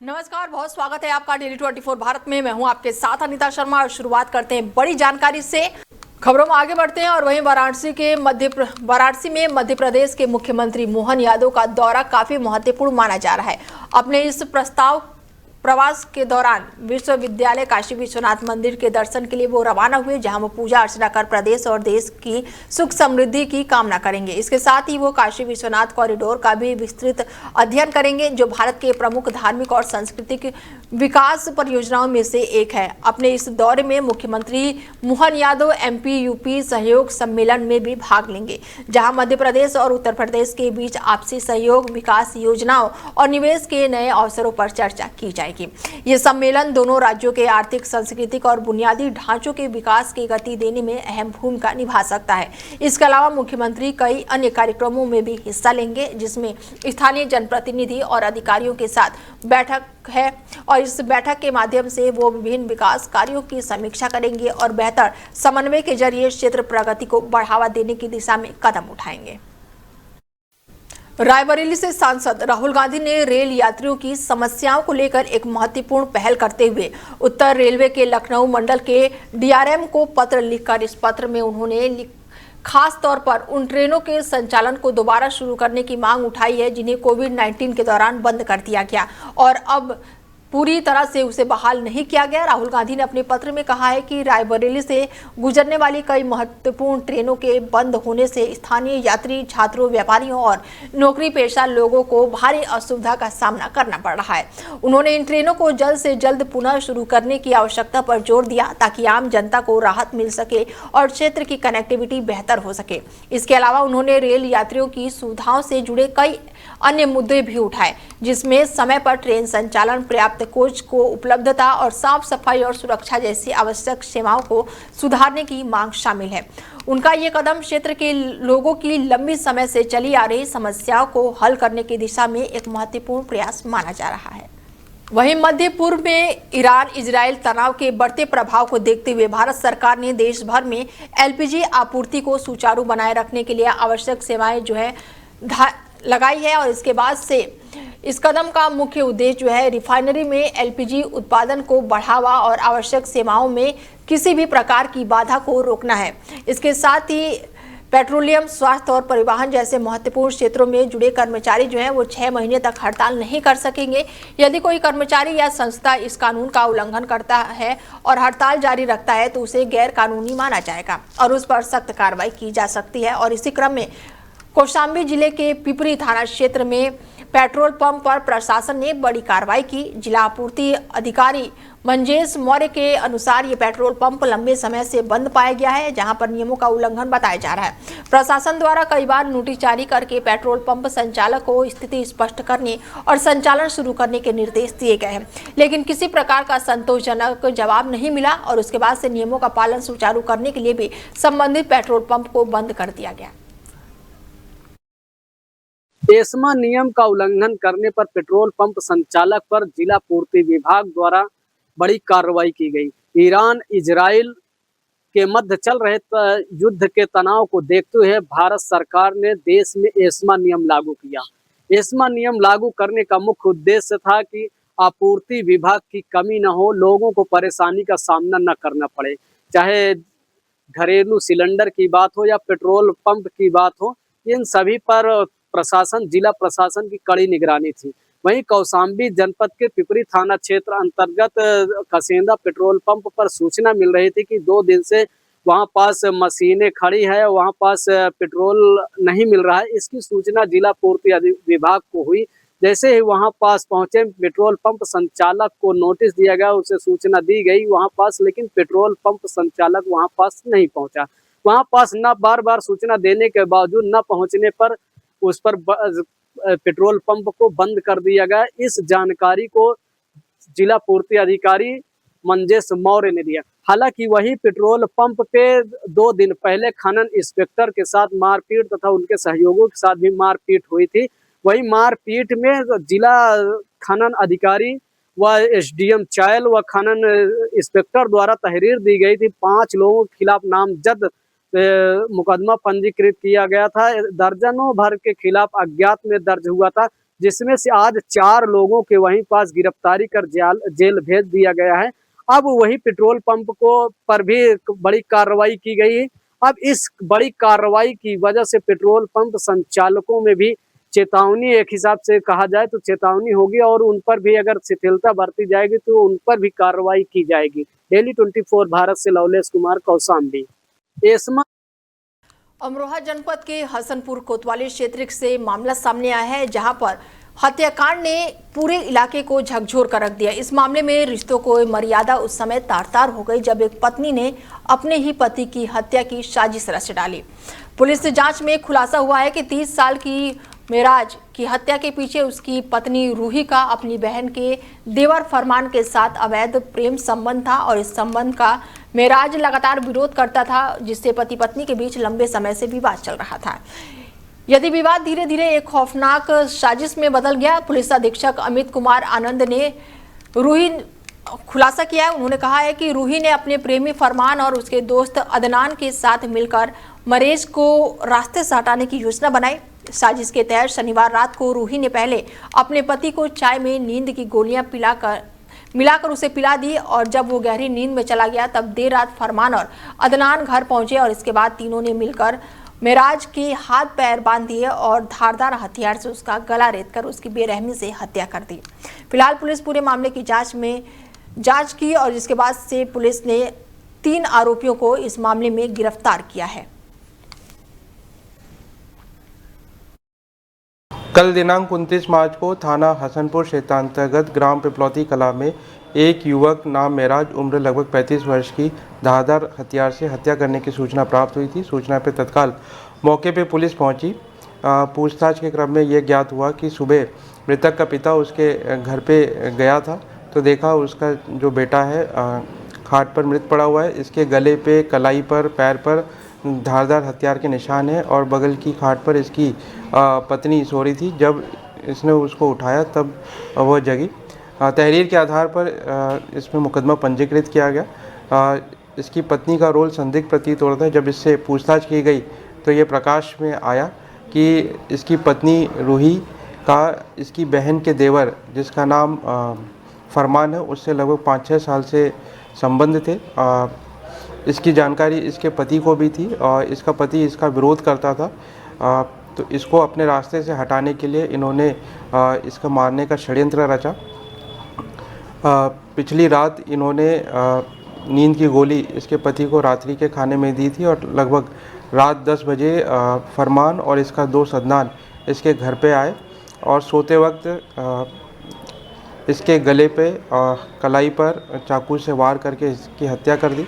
नमस्कार, बहुत स्वागत है आपका डेली 24 भारत में। मैं हूं आपके साथ अनीता शर्मा और शुरुआत करते हैं बड़ी जानकारी से। खबरों में आगे बढ़ते हैं और वहीं वाराणसी में मध्य प्रदेश के मुख्यमंत्री मोहन यादव का दौरा काफी महत्वपूर्ण माना जा रहा है। अपने इस प्रवास के दौरान विश्वविद्यालय काशी विश्वनाथ मंदिर के दर्शन के लिए वो रवाना हुए, जहां वो पूजा अर्चना कर प्रदेश और देश की सुख समृद्धि की कामना करेंगे। इसके साथ ही वो काशी विश्वनाथ कॉरिडोर का भी विस्तृत अध्ययन करेंगे, जो भारत के प्रमुख धार्मिक और सांस्कृतिक विकास परियोजनाओं में से एक है। अपने इस दौरे में मुख्यमंत्री मोहन यादव MP-UP सहयोग सम्मेलन में भी भाग लेंगे, जहां मध्य प्रदेश और उत्तर प्रदेश के बीच आपसी सहयोग, विकास योजनाओं और निवेश के नए अवसरों पर चर्चा की जाएगी। ये सम्मेलन दोनों राज्यों के आर्थिक, सांस्कृतिक और बुनियादी ढांचों के विकास की गति देने में अहम भूमिका निभा सकता है। इसके अलावा मुख्यमंत्री कई अन्य कार्यक्रमों में भी हिस्सा लेंगे, जिसमें स्थानीय जनप्रतिनिधि और अधिकारियों के साथ बैठक है और इस बैठक के माध्यम से वो विभिन्न विकास कार्यों की समीक्षा करेंगे और बेहतर समन्वय के जरिए क्षेत्र प्रगति को बढ़ावा देने की दिशा में कदम उठाएंगे। रायबरेली से सांसद राहुल गांधी ने रेल यात्रियों की समस्याओं को लेकर एक महत्वपूर्ण पहल करते हुए उत्तर रेलवे के लखनऊ मंडल के DRM को पत्र लिखकर इस पत्र में उन्होंने खास तौर पर उन ट्रेनों के संचालन को दोबारा शुरू करने की मांग उठाई है, जिन्हें कोविड-19 के दौरान बंद कर दिया गया और अब पूरी तरह से उसे बहाल नहीं किया गया। राहुल गांधी ने अपने पत्र में कहा है कि रायबरेली से गुजरने वाली कई महत्वपूर्ण ट्रेनों के बंद होने से स्थानीय यात्री, छात्रों, व्यापारियों और नौकरी पेशा लोगों को भारी असुविधा का सामना करना पड़ रहा है। उन्होंने इन ट्रेनों को जल्द से जल्द पुनः शुरू करने की आवश्यकता पर जोर दिया, ताकि आम जनता को राहत मिल सके और क्षेत्र की कनेक्टिविटी बेहतर हो सके। इसके अलावा उन्होंने रेल यात्रियों की सुविधाओं से जुड़े कई अन्य मुद्दे भी उठाए, जिसमें समय पर ट्रेन संचालन, पर्याप्त कोच को उपलब्धता और साफ सफाई और सुरक्षा जैसी आवश्यक सेवाओं को सुधारने की मांग शामिल है। उनका ये कदम क्षेत्र के लोगों की लंबी समय से चली आ रही समस्याओं को हल करने की दिशा में एक महत्वपूर्ण प्रयास माना जा रहा है। वहीं मध्य पूर्व में ईरान इजराइल तनाव के बढ़ते प्रभाव को देखते हुए भारत सरकार ने देश भर में LPG आपूर्ति को सुचारू बनाए रखने के लिए आवश्यक सेवाएं लगाई है और इसके बाद से इस कदम का मुख्य उद्देश्य रिफाइनरी में LPG उत्पादन को बढ़ावा और आवश्यक सेवाओं में किसी भी प्रकार की बाधा को रोकना है। इसके साथ ही पेट्रोलियम, स्वास्थ्य और परिवहन जैसे महत्वपूर्ण क्षेत्रों में जुड़े कर्मचारी वो 6 महीने तक हड़ताल नहीं कर सकेंगे। यदि कोई कर्मचारी या संस्था इस कानून का उल्लंघन करता है और हड़ताल जारी रखता है तो उसे गैर कानूनी माना जाएगा और उस पर सख्त कार्रवाई की जा सकती है। और इसी क्रम में कौशाम्बी जिले के पिपरी थाना क्षेत्र में पेट्रोल पंप पर प्रशासन ने बड़ी कार्रवाई की। जिला आपूर्ति अधिकारी मंजेश मौर्य के अनुसार ये पेट्रोल पंप लंबे समय से बंद पाया गया है, जहां पर नियमों का उल्लंघन बताया जा रहा है। प्रशासन द्वारा कई बार नोटिस जारी करके पेट्रोल पंप संचालक को स्थिति स्पष्ट करने और संचालन शुरू करने के निर्देश दिए गए हैं, लेकिन किसी प्रकार का संतोषजनक जवाब नहीं मिला और उसके बाद से नियमों का पालन सुचारू करने के लिए भी संबंधित पेट्रोल पंप को बंद कर दिया गया। एस्मा नियम का उल्लंघन करने पर पेट्रोल पंप संचालक पर जिला पूर्ति विभाग द्वारा बड़ी कार्रवाई की गई। ईरान इजराइल के मध्य चल रहे युद्ध के तनाव को देखते हुए भारत सरकार ने देश में एस्मा नियम लागू किया। एस्मा नियम लागू करने का मुख्य उद्देश्य था कि आपूर्ति विभाग की कमी न हो, लोगों को परेशानी का सामना न करना पड़े, चाहे घरेलू सिलेंडर की बात हो या पेट्रोल पंप की बात हो। इन सभी पर जिला प्रशासन की कड़ी निगरानी थी। वहीं कौशाम्बी जनपद के पिपरी थाना क्षेत्र अंतर्गत कसेंदा पेट्रोल पंप पर सूचना मिल रही थी कि 2 दिन से वहां पास मशीनें खड़ी है, वहां पास पेट्रोल नहीं मिल रहा है। इसकी सूचना जिला पूर्ति विभाग को हुई। जैसे ही वहां पास पहुंचे, पेट्रोल पंप संचालक को नोटिस दिया गया, उसे सूचना दी गई वहां पास, लेकिन पेट्रोल पंप संचालक वहां पास नहीं पहुंचा। वहां पास न बार सूचना देने के बावजूद न पहुंचने पर उस पर पेट्रोल पंप को बंद कर दिया गया। इस जानकारी को जिला पूर्ति अधिकारी मंजेश मौर्य ने दिया। हालांकि वही पेट्रोल पंप पे 2 दिन पहले खनन इंस्पेक्टर के साथ मारपीट तथा उनके सहयोगियों के साथ भी मारपीट हुई थी। वही मारपीट में जिला खनन अधिकारी व SDM चायल व खनन इंस्पेक्टर द्वारा तहरीर दी गई थी। 5 लोगों के खिलाफ नामजद मुकदमा पंजीकृत किया गया था। दर्जनों भर के खिलाफ अज्ञात में दर्ज हुआ था। जिसमें से आज 4 लोगों के वहीं पास गिरफ्तारी कर जेल भेज दिया गया है। अब वही पेट्रोल पंप को पर भी बड़ी कार्रवाई की गई। अब इस बड़ी कार्रवाई की वजह से पेट्रोल पंप संचालकों में भी चेतावनी, एक हिसाब से कहा जाए तो चेतावनी होगी और उन पर भी अगर शिथिलता बरती जाएगी तो उन पर भी कार्रवाई की जाएगी। डेली 24 भारत से लवलेश कुमार, कौशाम्बी। एस्मा अमरोहा जनपद के हसनपुर कोतवाली क्षेत्र से मामला सामने आया है, जहां पर हत्याकांड ने पूरे इलाके को झकझोर कर रख दिया। इस मामले में रिश्तों को मर्यादा उस समय तार-तार हो गई जब एक पत्नी ने अपने ही पति की हत्या की साजिश रच डाली। पुलिस जांच में खुलासा हुआ है कि 30 साल की मेराज की हत्या के पीछे उसकी पत्नी रूही का अपनी बहन के देवर फरमान के साथ अवैध प्रेम संबंध था और इस संबंध का मेराज लगातार विरोध करता था, जिससे पति पत्नी के बीच लंबे समय से विवाद चल रहा था। यदि विवाद धीरे धीरे एक खौफनाक साजिश में बदल गया। पुलिस अधीक्षक अमित कुमार आनंद ने रूही खुलासा किया है। उन्होंने कहा है कि रूही ने अपने प्रेमी फरमान और उसके दोस्त अदनान के साथ मिलकर मरीज को रास्ते से हटाने की योजना बनाई। साजिश के तहत शनिवार रात को रूही ने पहले अपने पति को चाय में नींद की गोलियां मिलाकर उसे पिला दी और जब वो गहरी नींद में चला गया तब देर रात फरमान और अदनान घर पहुंचे और इसके बाद तीनों ने मिलकर मेराज के हाथ पैर बांध दिए और धारदार हथियार से उसका गला रेतकर उसकी बेरहमी से हत्या कर दी। फिलहाल पुलिस पूरे मामले की जांच की और जिसके बाद से पुलिस ने 3 आरोपियों को इस मामले में गिरफ्तार किया है। कल दिनांक 29 मार्च को थाना हसनपुर क्षेत्रांतर्गत ग्राम पिपलौती कला में एक युवक नाम मेराज उम्र लगभग 35 वर्ष की धारदार हथियार से हत्या करने की सूचना प्राप्त हुई थी। सूचना पर तत्काल मौके पर पुलिस पहुंची। पूछताछ के क्रम में यह ज्ञात हुआ कि सुबह मृतक का पिता उसके घर पे गया था तो देखा उसका जो बेटा है खाट पर मृत पड़ा हुआ है। इसके गले पे, कलाई पर, पैर पर धारदार हथियार के निशान हैं और बगल की खाट पर इसकी पत्नी सो रही थी। जब इसने उसको उठाया तब वह जगी। तहरीर के आधार पर इसमें मुकदमा पंजीकृत किया गया। इसकी पत्नी का रोल संदिग्ध प्रतीत हो रहा था। जब इससे पूछताछ की गई तो ये प्रकाश में आया कि इसकी पत्नी रूही का इसकी बहन के देवर, जिसका नाम फरमान है, उससे लगभग 5-6 साल से संबंध थे। इसकी जानकारी इसके पति को भी थी और इसका पति इसका विरोध करता था। तो इसको अपने रास्ते से हटाने के लिए इन्होंने इसका मारने का षड्यंत्र रचा। पिछली रात इन्होंने नींद की गोली इसके पति को रात्रि के खाने में दी थी और लगभग रात 10 बजे फरमान और इसका दोस्त अदनान इसके घर पे आए और सोते वक्त इसके गले पे कलाई पर चाकू से वार करके इसकी हत्या कर दी।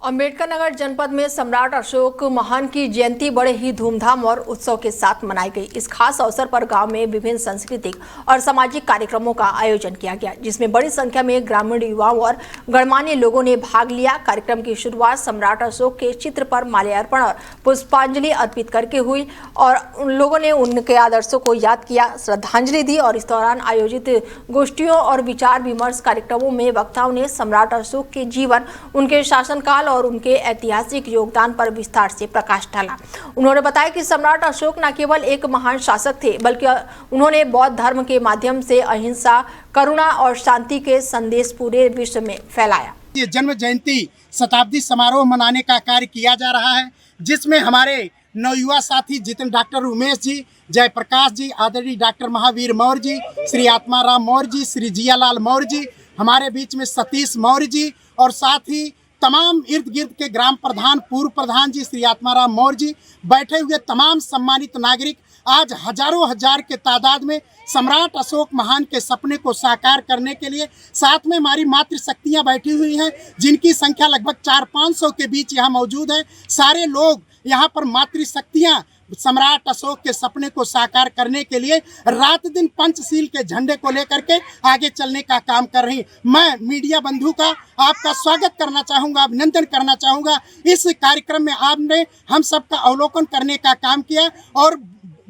अंबेडकर नगर जनपद में सम्राट अशोक महान की जयंती बड़े ही धूमधाम और उत्सव के साथ मनाई गई। इस खास अवसर पर गांव में विभिन्न सांस्कृतिक और सामाजिक कार्यक्रमों का आयोजन किया गया, जिसमें बड़ी संख्या में ग्रामीण युवाओं और गणमान्य लोगों ने भाग लिया। कार्यक्रम की शुरुआत सम्राट अशोक के चित्र पर माल्यार्पण और पुष्पांजलि अर्पित करके हुई और उन लोगों ने उनके आदर्शों को याद किया, श्रद्धांजलि दी और इस दौरान आयोजित गोष्ठियों और विचार विमर्श कार्यक्रमों में वक्ताओं ने सम्राट अशोक के जीवन, उनके शासनकाल और उनके ऐतिहासिक योगदान पर विस्तार से प्रकाश डाला। उन्होंने बताया कि सम्राट अशोक न केवल एक महान शासक थे, बल्कि उन्होंने बौद्ध धर्म के माध्यम से अहिंसा, करुणा और शांति के संदेश पूरे विश्व में फैलाया। ये जन्म जयंती शताब्दी समारोह मनाने का कार्य किया जा रहा है, जिसमें हमारे नवयुवा साथी जितने डॉक्टर उमेश जी, जयप्रकाश जी, आदरणीय डॉक्टर महावीर मौर्य जी, श्री आत्माराम मौर्य जी, श्री जियालाल मौर्य जी, हमारे बीच में सतीश मौर्य जी और साथ ही तमाम इर्द गिर्द के ग्राम प्रधान, पूर्व प्रधान जी श्री आत्माराम मौर्य जी, बैठे हुए तमाम सम्मानित नागरिक आज हजारों हजार के तादाद में सम्राट अशोक महान के सपने को साकार करने के लिए साथ में हमारी मातृशक्तियाँ बैठी हुई हैं, जिनकी संख्या लगभग 400-500 के बीच यहाँ मौजूद है। सारे लोग यहाँ पर मातृशक्तियाँ सम्राट अशोक के सपने को साकार करने के लिए रात दिन पंचशील के झंडे को लेकर के आगे चलने का काम कर रही। मैं मीडिया बंधु का आपका स्वागत करना चाहूँगा, अभिनंदन करना चाहूँगा। इस कार्यक्रम में आपने हम सबका अवलोकन करने का काम किया और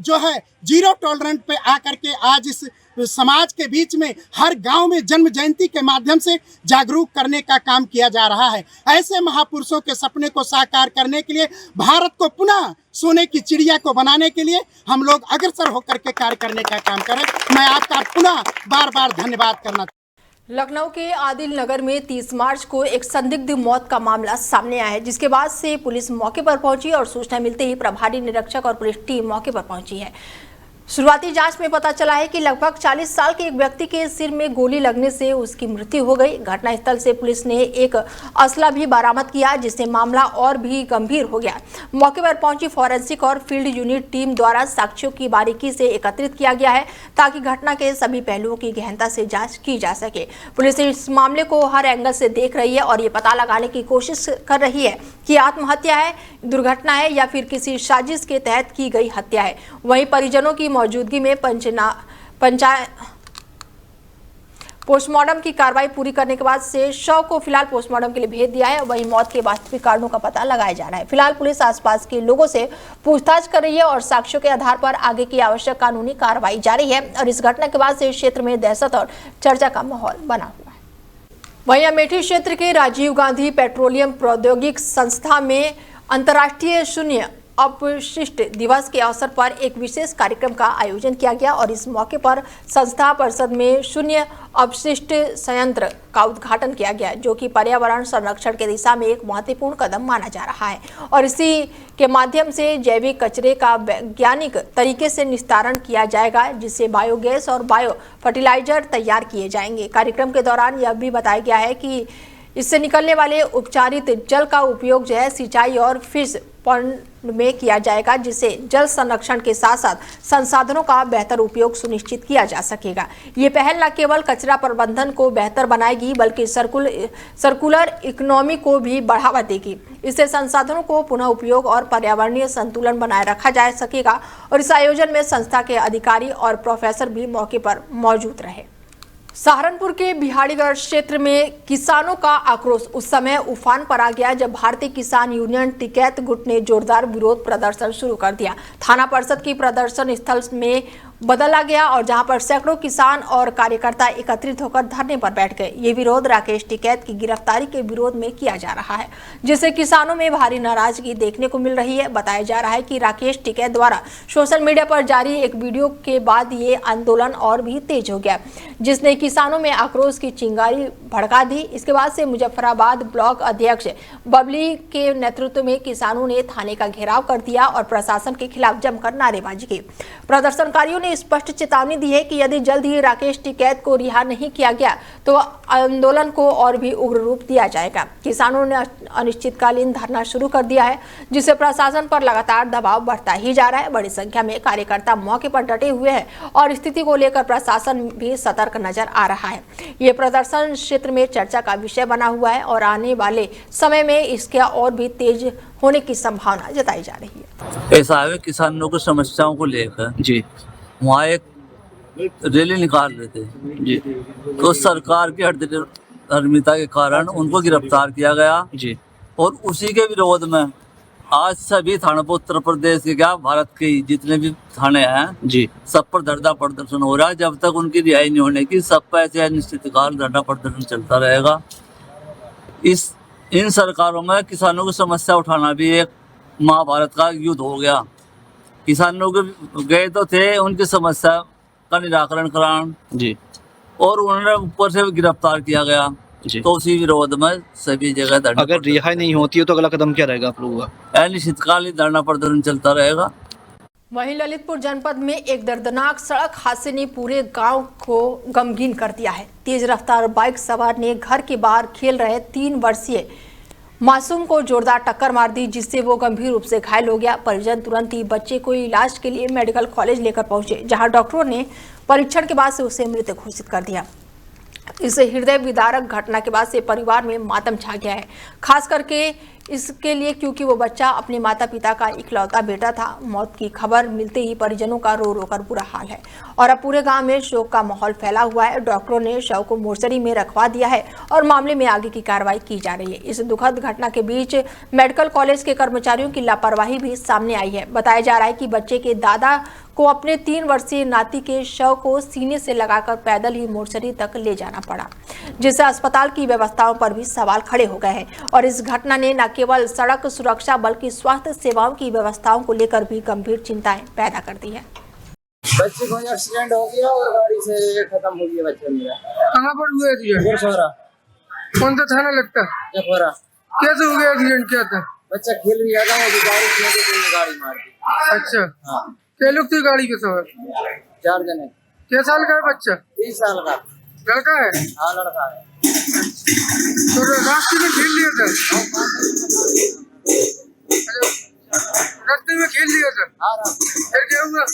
जो है जीरो टॉलरेंस पे आकर के आज इस समाज के बीच में हर गांव में जन्म जयंती के माध्यम से जागरूक करने का काम किया जा रहा है। ऐसे महापुरुषों के सपने को साकार करने के लिए, भारत को पुनः सोने की चिड़िया को बनाने के लिए हम लोग अग्रसर होकर के कार्य करने का काम करें। मैं आपका पुनः बार बार धन्यवाद करना। लखनऊ के आदिल नगर में 30 मार्च को एक संदिग्ध मौत का मामला सामने आया है, जिसके बाद से पुलिस मौके पर पहुंची और सूचना मिलते ही प्रभारी निरीक्षक और पुलिस टीम मौके पर पहुंची है। शुरुआती जांच में पता चला है कि लगभग 40 साल के एक व्यक्ति के सिर में गोली लगने से उसकी मृत्यु हो गई। घटनास्थल से पुलिस ने एक असला भी बरामद किया, जिससे मामला और भी गंभीर हो गया। मौके पर पहुंची फॉरेंसिक और फील्ड यूनिट टीम द्वारा साक्ष्यों की बारीकी से एकत्रित किया गया है, ताकि घटना के सभी पहलुओं की गहनता से जांच की जा सके। पुलिस इस मामले को हर एंगल से देख रही है और ये पता लगाने की कोशिश कर रही है कि आत्महत्या है, दुर्घटना है या फिर किसी साजिश के तहत की गई हत्या है। वहीं परिजनों की मौजूदगी में पोस्टमार्टम की कार्रवाई पूरी करने के बाद से शव को फिलहाल पोस्टमार्टम के लिए भेज दिया है। वहीं मौत के वास्तविक कारणों का पता लगाया जा रहा है। फिलहाल पुलिस आसपास के लोगों से पूछताछ कर रही है और साक्ष्यों के आधार पर आगे की आवश्यक कानूनी कार्रवाई जारी है। और इस घटना के बाद से क्षेत्र में दहशत और चर्चा का माहौल बना हुआ है। वहीं अमेठी क्षेत्र के राजीव गांधी पेट्रोलियम प्रौद्योगिक संस्था में अंतर्राष्ट्रीय शून्य अपशिष्ट दिवस के अवसर पर एक विशेष कार्यक्रम का आयोजन किया गया और इस मौके पर संस्था परिषद में शून्य अपशिष्ट संयंत्र का उद्घाटन किया गया, जो कि पर्यावरण संरक्षण की दिशा में एक महत्वपूर्ण कदम माना जा रहा है। और इसी के माध्यम से जैविक कचरे का वैज्ञानिक तरीके से निस्तारण किया जाएगा, जिससे बायोगैस और बायो फर्टिलाइजर तैयार किए जाएंगे। कार्यक्रम के दौरान यह भी बताया गया है कि इससे निकलने वाले उपचारित जल का उपयोग जो है सिंचाई और फिश पॉन्ड में किया जाएगा, जिससे जल संरक्षण के साथ साथ संसाधनों का बेहतर उपयोग सुनिश्चित किया जा सकेगा। ये पहल न केवल कचरा प्रबंधन को बेहतर बनाएगी, बल्कि सर्कुलर इकोनॉमी को भी बढ़ावा देगी। इससे संसाधनों को पुनः उपयोग और पर्यावरणीय संतुलन बनाए रखा जा सकेगा। और इस आयोजन में संस्था के अधिकारी और प्रोफेसर भी मौके पर मौजूद रहे। सहारनपुर के बिहाड़ीगढ़ क्षेत्र में किसानों का आक्रोश उस समय उफान पर आ गया जब भारतीय किसान यूनियन टिकैत गुट ने जोरदार विरोध प्रदर्शन शुरू कर दिया। थाना परिषद की प्रदर्शन स्थल में बदला गया और जहां पर सैकड़ों किसान और कार्यकर्ता एकत्रित होकर धरने पर बैठ गए। ये विरोध राकेश टिकैत की गिरफ्तारी के विरोध में किया जा रहा है, जिससे किसानों में भारी नाराजगी देखने को मिल रही है। बताया जा रहा है कि राकेश टिकैत द्वारा सोशल मीडिया पर जारी एक वीडियो के बाद ये आंदोलन और भी तेज हो गया, जिसने किसानों में आक्रोश की चिंगारी भड़का दी। इसके बाद से मुजफ्फराबाद ब्लॉक अध्यक्ष बबली के नेतृत्व में किसानों ने थाने का घेराव कर दिया और प्रशासन के खिलाफ जमकर नारेबाजी की। प्रदर्शनकारियों ने स्पष्ट चेतावनी दी है कि यदि जल्द ही राकेश टिकैत को रिहा नहीं किया गया तो आंदोलन को और भी उग्र रूप दिया जाएगा। किसानों ने अनिश्चितकालीन धरना शुरू कर दिया है, जिससे प्रशासन पर लगातार दबाव बढ़ता ही जा रहा है। बड़ी संख्या में कार्यकर्ता मौके पर डटे हुए हैं और स्थिति को लेकर प्रशासन भी सतर्क नजर आ रहा है। ये प्रदर्शन क्षेत्र में चर्चा का विषय बना हुआ है और आने वाले समय में इसका और भी तेज होने की संभावना जताई जा रही है। ऐसा है किसानों की समस्याओं को लेकर जी वहाँ एक रैली निकाल रहे थे जी, तो सरकार की अनियमितता के कारण उनको गिरफ्तार किया गया जी। और उसी के विरोध में आज सभी थानों पर उत्तर प्रदेश के क्या भारत के जितने भी थाने हैं जी, सब पर धरना प्रदर्शन हो रहा है। जब तक उनकी रिहाई नहीं होने की सब पर ऐसे अनिश्चितकाल धरना प्रदर्शन चलता रहेगा। इन सरकारों में किसानों की समस्या उठाना भी एक महाभारत का युद्ध हो गया। किसानों के गए तो थे उनकी समस्या का निराकरण कराने जी, और उन्होंने ऊपर से गिरफ्तार किया गया जी। तो उसी विरोध में सभी जगह धरना, अगर रिहाई नहीं होती है तो अगला कदम क्या रहेगा आप लोगों का? अनिश्चितकालीन धरना प्रदर्शन चलता रहेगा। वहीं ललितपुर जनपद में एक दर्दनाक सड़क हादसे ने पूरे गांव को गमगीन कर दिया है। तेज रफ्तार बाइक सवार ने घर के बाहर खेल रहे 3 वर्षीय मासूम को जोरदार टक्कर मार दी, जिससे वो गंभीर रूप से घायल हो गया। परिजन तुरंत ही बच्चे को इलाज के लिए मेडिकल कॉलेज लेकर पहुंचे, जहां डॉक्टरों ने परीक्षण के बाद से उसे मृत घोषित कर दिया। इस हृदय विदारक घटना के बाद से परिवार में मातम छा गया है, खास करके इसके लिए क्योंकि वो बच्चा अपने माता पिता का इकलौता बेटा था। मौत की खबर मिलते ही परिजनों का रो रो कर बुरा हाल है और अब पूरे गांव में शोक का माहौल फैला हुआ है। डॉक्टरों ने शव को मोर्चरी में रखवा दिया है और मामले में आगे की कार्रवाई की जा रही है। इस दुखद घटना के बीच मेडिकल कॉलेज के कर्मचारियों की लापरवाही भी सामने आई है। बताया जा रहा है कि बच्चे के दादा को अपने 3 वर्षीय नाती के शव को सीने से लगाकर पैदल ही मोर्चरी तक ले जाना पड़ा, जिससे अस्पताल की व्यवस्थाओं पर भी सवाल खड़े हो गए हैं और इस घटना ने न केवल सड़क सुरक्षा बल्कि स्वास्थ्य सेवाओं की व्यवस्थाओं को लेकर भी गंभीर चिंताएं पैदा कर दी है। बच्चे को एक्सीडेंट हो गया और गाड़ी से खत्म हो गया बच्चा मेरा। कहाँ पर हुआ एक्सीडेंट? कौन सा थाना लगता है? कैसे हो गया एक्सीडेंट? क्या था? बच्चा खेल रहा था, गाड़ी मार दी। अच्छा, हाँ। क्या लोग थे गाड़ी के सवार? 4 जने। क्या साल का है बच्चा? 30 साल का। लड़का है? हाँ, लड़का है। तो रास्ते में खेल लिया था? रास्ते में खेल लिया था? हाँ, फिर क्या हुआ?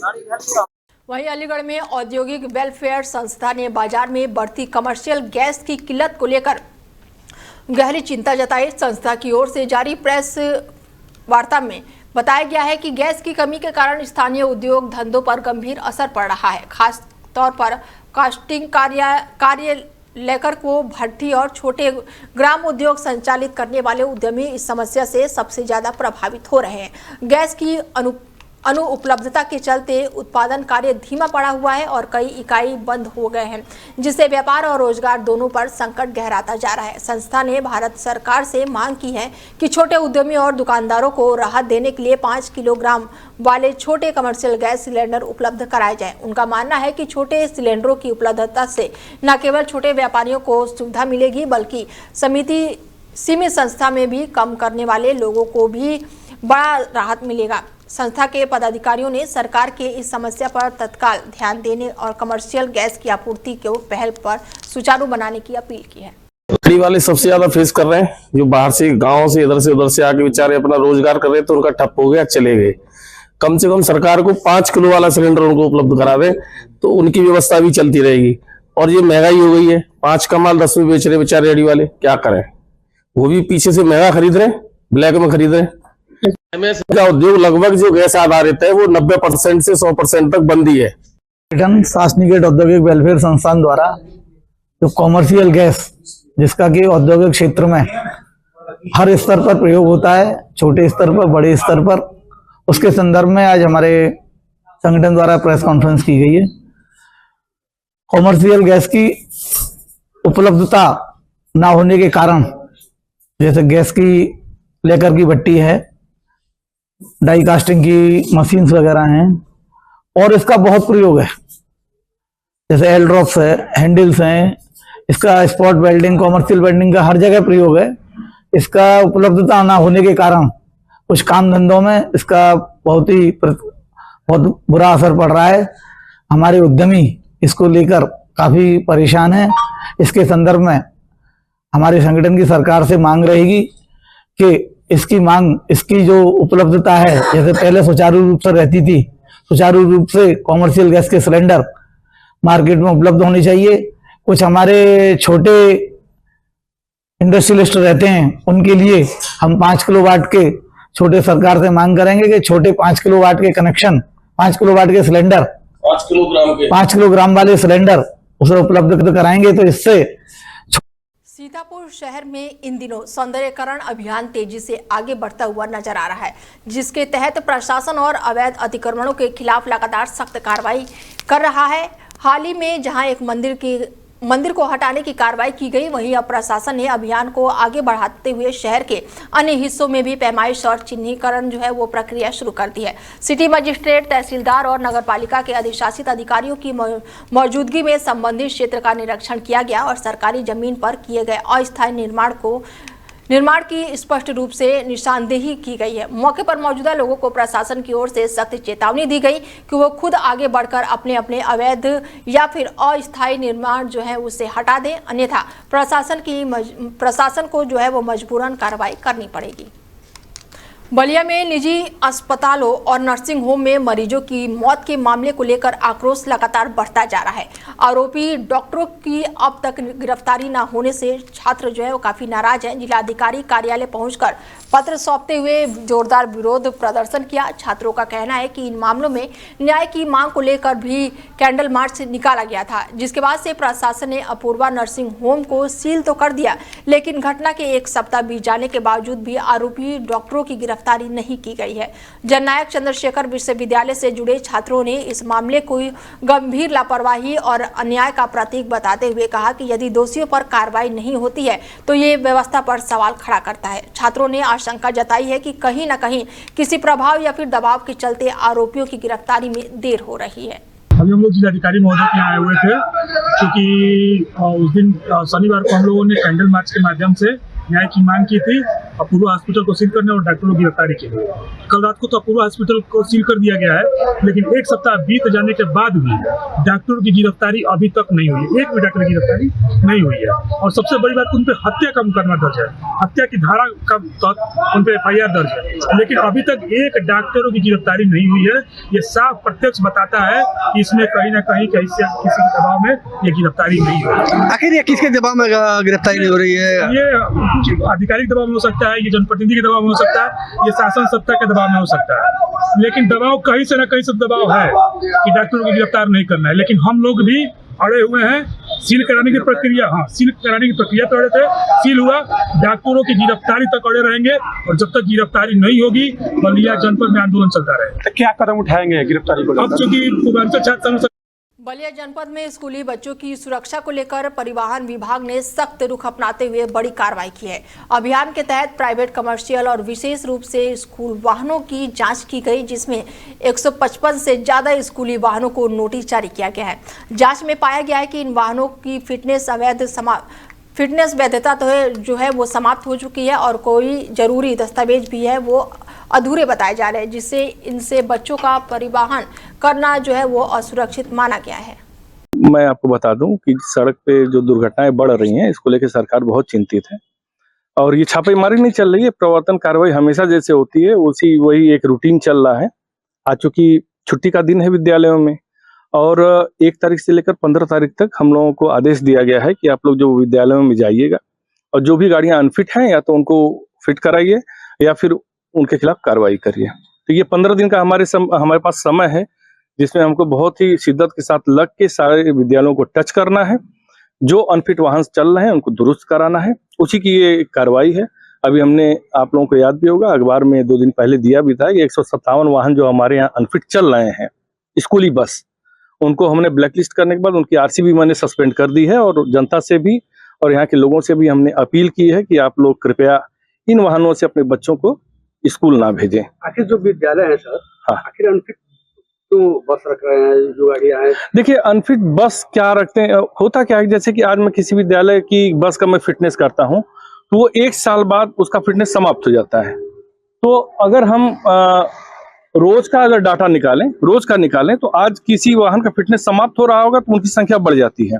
गाड़ी घर लिया। वहीं अलीगढ़ में औद्योगिक वेलफेयर संस्था ने बाजार में बढ़ती कमर्शियल गैस की किल्लत को लेकर गहरी चिंता जताई। संस्था की ओर से जारी प्रेस वार्ता में बताया गया है कि गैस की कमी के कारण स्थानीय उद्योग धंधों पर गंभीर असर पड़ रहा है। खास तौर पर कास्टिंग कार्य लेकर को भट्टी और छोटे ग्राम उद्योग संचालित करने वाले उद्यमी इस समस्या से सबसे ज्यादा प्रभावित हो रहे हैं। गैस की अनुपलब्धता के चलते उत्पादन कार्य धीमा पड़ा हुआ है और कई इकाई बंद हो गए हैं, जिससे व्यापार और रोजगार दोनों पर संकट गहराता जा रहा है। संस्था ने भारत सरकार से मांग की है कि छोटे उद्यमी और दुकानदारों को राहत देने के लिए 5 किलोग्राम वाले छोटे कमर्शियल गैस सिलेंडर उपलब्ध कराए जाएं। उनका मानना है कि छोटे सिलेंडरों की उपलब्धता से न केवल छोटे व्यापारियों को सुविधा मिलेगी बल्कि सीमित संस्था में भी काम करने वाले लोगों को भी बड़ा राहत मिलेगा। संस्था के पदाधिकारियों ने सरकार के इस समस्या पर तत्काल ध्यान देने और कमर्शियल गैस की आपूर्ति को पहल पर सुचारू बनाने की अपील की है। लकड़ी वाले सबसे ज्यादा फेस कर रहे हैं, जो बाहर से गांव से इधर से उधर से आके बेचारे अपना रोजगार कर रहे हैं तो उनका ठप हो गया, चले गए। कम से कम सरकार को 5 किलो वाला सिलेंडर उनको उपलब्ध करा दे तो उनकी व्यवस्था भी चलती रहेगी। और ये महंगाई हो गई है, 5 का माल 10 में बेच रहे बेचारे रेडी वाले, क्या करें? वो भी पीछे से महंगा खरीद रहे, ब्लैक में खरीद रहे। एमएसपी का उद्योग लगभग जो गैस आधारित है वो 90% से 100% तक बंदी है। शासनिक औद्योगिक वेलफेयर संस्थान द्वारा जो कॉमर्शियल गैस, जिसका कि औद्योगिक क्षेत्र में हर स्तर पर प्रयोग होता है, छोटे स्तर पर बड़े स्तर पर, उसके संदर्भ में आज हमारे संगठन द्वारा प्रेस कॉन्फ्रेंस की गई है। कॉमर्शियल गैस की उपलब्धता ना होने के कारण, जैसे गैस की लेकर की भट्टी है, डाई कास्टिंग की मशीन्स वगैरह हैं और इसका बहुत प्रयोग है, जैसे एल्ड्रॉप्स है, हैंडल्स हैं, इसका स्पॉट वेल्डिंग, कॉमर्शियल वेल्डिंग का हर जगह प्रयोग है। इसका उपलब्धता ना होने के कारण कुछ काम धंधों में इसका बहुत बुरा असर पड़ रहा है। हमारे उद्यमी इसको लेकर काफी परेशान है। इसके संदर्भ में हमारे संगठन की सरकार से मांग रहेगी कि इसकी जो उपलब्धता है, जैसे पहले सुचारू रूप से रहती थी, सुचारू रूप से कॉमर्शियल गैस के सिलेंडर मार्केट में उपलब्ध होने चाहिए। कुछ हमारे छोटे इंडस्ट्रियलिस्ट रहते हैं, उनके लिए हम 5 किलोवाट के छोटे सरकार से मांग करेंगे कि छोटे 5 किलोवाट के कनेक्शन, 5 किलोवाट के सिलेंडर, 5 किलोग्राम वाले सिलेंडर उसे उपलब्ध कराएंगे। तो इससे सीतापुर शहर में इन दिनों सौंदर्यीकरण अभियान तेजी से आगे बढ़ता हुआ नजर आ रहा है, जिसके तहत प्रशासन और अवैध अतिक्रमणों के खिलाफ लगातार सख्त कार्रवाई कर रहा है। हाल ही में जहां एक मंदिर को हटाने की कार्रवाई की गई, वहीं अब प्रशासन ने अभियान को आगे बढ़ाते हुए शहर के अन्य हिस्सों में भी पैमाइश और चिन्हीकरण जो है वो प्रक्रिया शुरू कर दी है। सिटी मजिस्ट्रेट, तहसीलदार और नगरपालिका के अधिशासित अधिकारियों की मौजूदगी में संबंधित क्षेत्र का निरीक्षण किया गया और सरकारी जमीन पर किए गए अस्थायी निर्माण की स्पष्ट रूप से निशानदेही की गई है। मौके पर मौजूदा लोगों को प्रशासन की ओर से सख्त चेतावनी दी गई कि वो खुद आगे बढ़कर अपने अवैध या फिर अस्थायी निर्माण जो है उसे हटा दें, अन्यथा प्रशासन को जो है वो मजबूरन कार्रवाई करनी पड़ेगी। बलिया में निजी अस्पतालों और नर्सिंग होम में मरीजों की मौत के मामले को लेकर आक्रोश लगातार बढ़ता जा रहा है। आरोपी डॉक्टरों की अब तक गिरफ्तारी न होने से छात्र जो है वो काफी नाराज हैं। जिलाधिकारी कार्यालय पहुंचकर पत्र सौंपते हुए जोरदार विरोध प्रदर्शन किया। छात्रों का कहना है कि इन मामलों में न्याय की मांग को लेकर भी कैंडल मार्च निकाला गया था, जिसके बाद से प्रशासन ने अपूर्वा नर्सिंग होम को सील तो कर दिया, लेकिन घटना के एक सप्ताह बीत जाने के बावजूद भी आरोपी डॉक्टरों की गिरफ्तारी नहीं की गई है। जननायक चंद्रशेखर विश्वविद्यालय से जुड़े छात्रों ने इस मामले को गंभीर लापरवाही और अन्याय का प्रतीक बताते हुए कहा कि यदि दोषियों पर कार्रवाई नहीं होती है तो ये व्यवस्था पर सवाल खड़ा करता है। छात्रों ने आशंका जताई है कि कहीं न कहीं किसी प्रभाव या फिर दबाव के चलते आरोपियों की गिरफ्तारी में देर हो रही है। अभी हम लोग जिलाधिकारी महोदय के यहाँ आए हुए थे, क्योंकि उस दिन शनिवार को हम लोगों ने कैंडल मार्च के माध्यम से न्याय की मांग की थी अपूर्वा हॉस्पिटल को सील करने और डॉक्टरों की गिरफ्तारी के लिए। कल रात को तो अपूर्वा हॉस्पिटल को सील कर दिया गया है, लेकिन एक सप्ताह बीत जाने के बाद भी डॉक्टरों की गिरफ्तारी अभी तक नहीं हुई है। एक भी डॉक्टर की गिरफ्तारी नहीं हुई है और सबसे बड़ी बात, उन पर हत्या का मुकदमा दर्ज है, हत्या की धारा का उन पर FIR दर्ज है, लेकिन अभी तक एक डॉक्टरों की गिरफ्तारी नहीं हुई है। ये साफ प्रत्यक्ष बताता है कि इसमें कहीं ना कहीं किसी के दबाव में ये गिरफ्तारी नहीं हो रही। आखिर ये किसके दबाव में गिरफ्तारी नहीं हो रही है? ये आधिकारिक दबाव में हो सकता है, ये जनप्रतिनिधि के दबाव में हो सकता है, ये शासन सत्ता के दबाव में हो सकता है, लेकिन दबाव कहीं से न कहीं से दबाव है कि डॉक्टरों को गिरफ्तार नहीं करना है। लेकिन हम लोग भी अड़े हुए हैं। सील कराने की प्रक्रिया, सील कराने की प्रक्रिया तो अड़े थे, सील हुआ, डॉक्टरों की गिरफ्तारी तक अड़े रहेंगे और जब तक गिरफ्तारी नहीं होगी बलिया जनपद में आंदोलन चलता रहेगा। तो क्या कदम उठाएंगे गिरफ्तारी को? अब चूंकि पूर्वांचल छात्र बलिया जनपद में स्कूली बच्चों की सुरक्षा को लेकर परिवहन विभाग ने सख्त रुख अपनाते हुए बड़ी कार्रवाई की है। अभियान के तहत प्राइवेट, कमर्शियल और विशेष रूप से स्कूल वाहनों की जांच की गई, जिसमें 155 से ज्यादा स्कूली वाहनों को नोटिस जारी किया गया है। जांच में पाया गया है कि इन वाहनों की फिटनेस वैधता तो जो है वो समाप्त हो चुकी है और कोई जरूरी दस्तावेज भी है वो अधूरे बताए जा रहे हैं, जिससे इनसे बच्चों का परिवहन करना जो है वो असुरक्षित माना गया है। मैं आपको बता दूं कि सड़क पे जो दुर्घटनाएं बढ़ रही हैं, इसको लेकर सरकार बहुत चिंतित है और ये छापेमारी नहीं चल रही है, प्रवर्तन कार्रवाई हमेशा जैसे होती है वही एक रूटीन चल रहा है। आज चूंकि छुट्टी का दिन है विद्यालयों में और 1 तारीख से लेकर 15 तारीख तक हम लोगों को आदेश दिया गया है कि आप लोग जो विद्यालयों में जाइएगा और जो भी गाड़ियां अनफिट हैं या तो उनको फिट कराइए या फिर उनके खिलाफ कार्रवाई करिए। तो ये 15 दिन का हमारे पास समय है, जिसमें हमको बहुत ही शिद्दत के साथ लग के सारे विद्यालयों को टच करना है। जो अनफिट वाहन चल रहे हैं उनको दुरुस्त कराना है, उसी की ये कार्रवाई है। अभी हमने, आप लोगों को याद भी होगा, अखबार में 2 दिन पहले दिया भी था कि 157 वाहन जो हमारे यहाँ अनफिट चल रहे हैं, स्कूली बस, उनको हमने ब्लैकलिस्ट करने के बाद उनकी RC भी मैंने सस्पेंड कर दी है और जनता से भी और यहाँ के लोगों से भी हमने अपील की है कि आप लोग कृपया इन वाहनों से अपने बच्चों को स्कूल ना भेजें। आखिर जो विद्यालय है सर, हाँ, आखिर अनफिट तो बस रख रहे हैं, जो गाड़ियां हैं? देखिए, अनफिट बस क्या रखते हैं, होता क्या है, जैसे कि आज मैं किसी विद्यालय की बस का मैं फिटनेस करता हूँ तो वो 1 साल बाद उसका फिटनेस समाप्त हो जाता है। तो अगर हम रोज का अगर डाटा निकालें तो आज किसी वाहन का फिटनेस समाप्त हो रहा होगा तो उनकी संख्या बढ़ जाती है।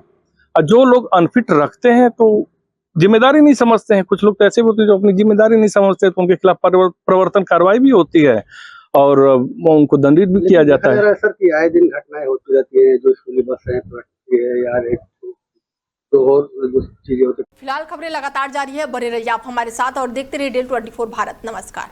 और जो लोग अनफिट रखते हैं तो जिम्मेदारी नहीं समझते हैं, कुछ लोग तो ऐसे होते हैं जो अपनी जिम्मेदारी नहीं समझते, तो उनके खिलाफ प्रवर्तन कार्रवाई भी होती है और उनको दंडित भी किया जाता है। सर कि आए दिन घटनाएं होती रहती है, जो स्कूली बस है यार, तो और चीजें होती। फिलहाल खबरें लगातार जारी है, बने रहिए आप हमारे साथ और देखते रहिए DEL 24 भारत। नमस्कार।